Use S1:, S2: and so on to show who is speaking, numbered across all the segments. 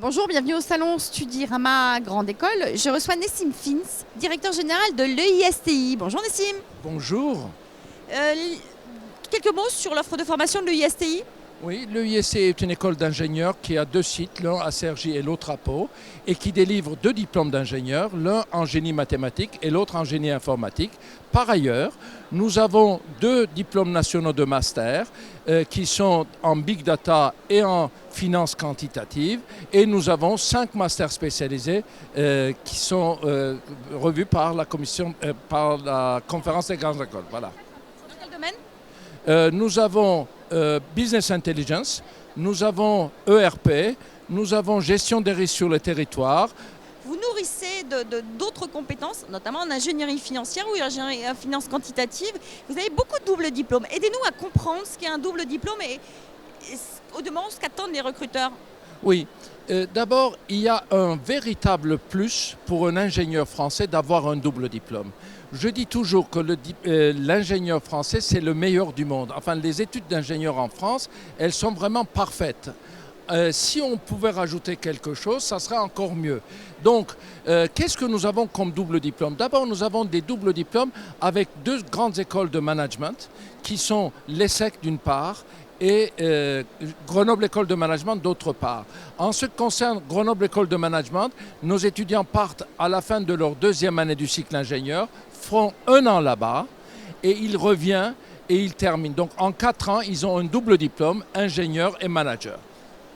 S1: Bonjour, bienvenue au salon Studirama Grande École. Je reçois Nessim Fins, directeur général de l'EISTI. Bonjour Nessim.
S2: Bonjour.
S1: Euh, Quelques mots sur l'offre de formation de l'EISTI.
S2: Oui, l'EISC est une école d'ingénieurs qui a deux sites, l'un à Cergy et l'autre à Pau, et qui délivre deux diplômes d'ingénieurs, l'un en génie mathématique et l'autre en génie informatique. Par ailleurs, nous avons deux diplômes nationaux de master qui sont en big data et en finance quantitative, et nous avons 5 masters spécialisés qui sont revus par la par la conférence des grandes écoles. Voilà.
S1: Dans quel domaine?
S2: Nous avons Business Intelligence, nous avons ERP, nous avons gestion des risques sur le territoire.
S1: Vous nourrissez d'autres compétences, notamment en ingénierie financière ou en finance quantitative. Vous avez beaucoup de doubles diplômes. Aidez-nous à comprendre ce qu'est un double diplôme et au demeurant ce qu'attendent les recruteurs.
S2: Oui, d'abord, il y a un véritable plus pour un ingénieur français d'avoir un double diplôme. Je dis toujours que l'ingénieur français, c'est le meilleur du monde. Enfin, les études d'ingénieur en France, elles sont vraiment parfaites. Si on pouvait rajouter quelque chose, ça serait encore mieux. Donc, qu'est-ce que nous avons comme double diplôme? D'abord, nous avons des doubles diplômes avec deux grandes écoles de management qui sont l'ESSEC d'une part et Grenoble École de Management d'autre part. En ce qui concerne Grenoble École de Management, nos étudiants partent à la fin de leur deuxième année du cycle ingénieur, font un an là-bas et ils reviennent et ils terminent. Donc en 4 ans, ils ont un double diplôme, ingénieur et manager.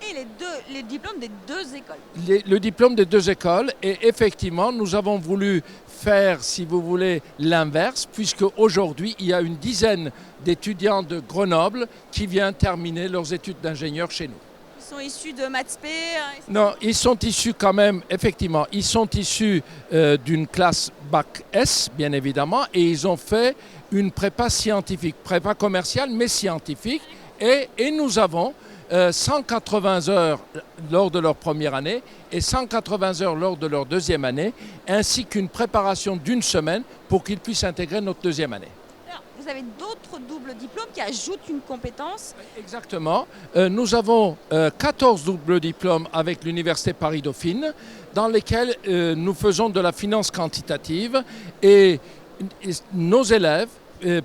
S1: Et les diplômes des deux écoles.
S2: Le diplôme des deux écoles, et effectivement, nous avons voulu faire, si vous voulez, l'inverse, puisque aujourd'hui, il y a une dizaine d'étudiants de Grenoble qui viennent terminer leurs études d'ingénieur chez nous.
S1: Ils sont issus de Maths P.
S2: Non, ils sont issus quand même, effectivement, ils sont issus d'une classe Bac S, bien évidemment, et ils ont fait une prépa scientifique, prépa commerciale, mais scientifique, et nous avons 180 heures lors de leur première année et 180 heures lors de leur deuxième année, ainsi qu'une préparation d'une semaine pour qu'ils puissent intégrer notre deuxième année.
S1: Alors, vous avez d'autres doubles diplômes qui ajoutent une compétence.
S2: Exactement. Nous avons 14 doubles diplômes avec l'Université Paris-Dauphine, dans lesquels nous faisons de la finance quantitative et nos élèves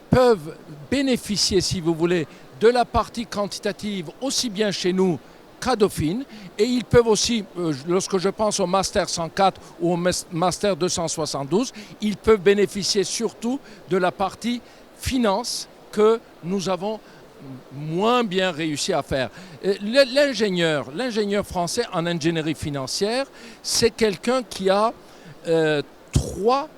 S2: peuvent bénéficier, si vous voulez, de la partie quantitative aussi bien chez nous qu'à Dauphine, et ils peuvent aussi, lorsque je pense au Master 104 ou au Master 272, ils peuvent bénéficier surtout de la partie finance que nous avons moins bien réussi à faire. L'ingénieur français en ingénierie financière, c'est quelqu'un qui a 3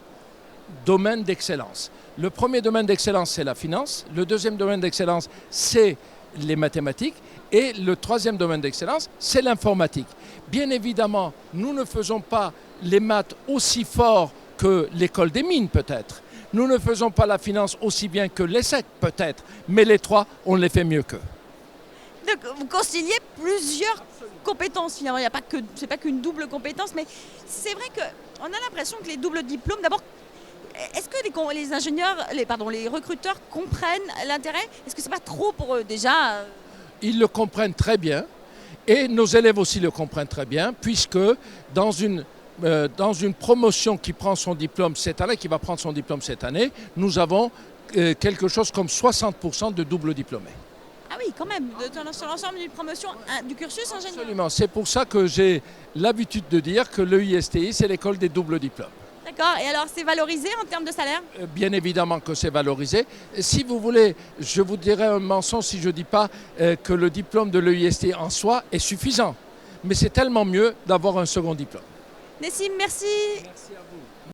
S2: domaines d'excellence. Le premier domaine d'excellence, c'est la finance. Le deuxième domaine d'excellence, c'est les mathématiques. Et le troisième domaine d'excellence, c'est l'informatique. Bien évidemment, nous ne faisons pas les maths aussi fort que l'école des mines, peut-être. Nous ne faisons pas la finance aussi bien que l'ESSEC, peut-être. Mais les trois, on les fait mieux qu'eux.
S1: Donc, vous conciliez plusieurs compétences finalement. C'est pas qu'une double compétence, mais c'est vrai qu'on a l'impression que les doubles diplômes, d'abord, est-ce que les ingénieurs, les recruteurs comprennent l'intérêt? Est-ce que c'est pas trop pour eux déjà?
S2: Ils le comprennent très bien et nos élèves aussi le comprennent très bien, puisque dans une promotion qui prend son diplôme cette année, qui va prendre son diplôme cette année, nous avons quelque chose comme 60% de double diplômés.
S1: Ah oui, quand même, sur l'ensemble d'une promotion, du cursus ingénieur.
S2: Absolument, c'est pour ça que j'ai l'habitude de dire que l'EISTI, c'est l'école des doubles diplômes.
S1: D'accord, et alors c'est valorisé en termes de salaire?
S2: Bien évidemment que c'est valorisé. Si vous voulez, je vous dirais un mensonge si je ne dis pas que le diplôme de l'EIST en soi est suffisant. Mais c'est tellement mieux d'avoir un second diplôme.
S1: Nessim, merci.
S2: Merci à vous.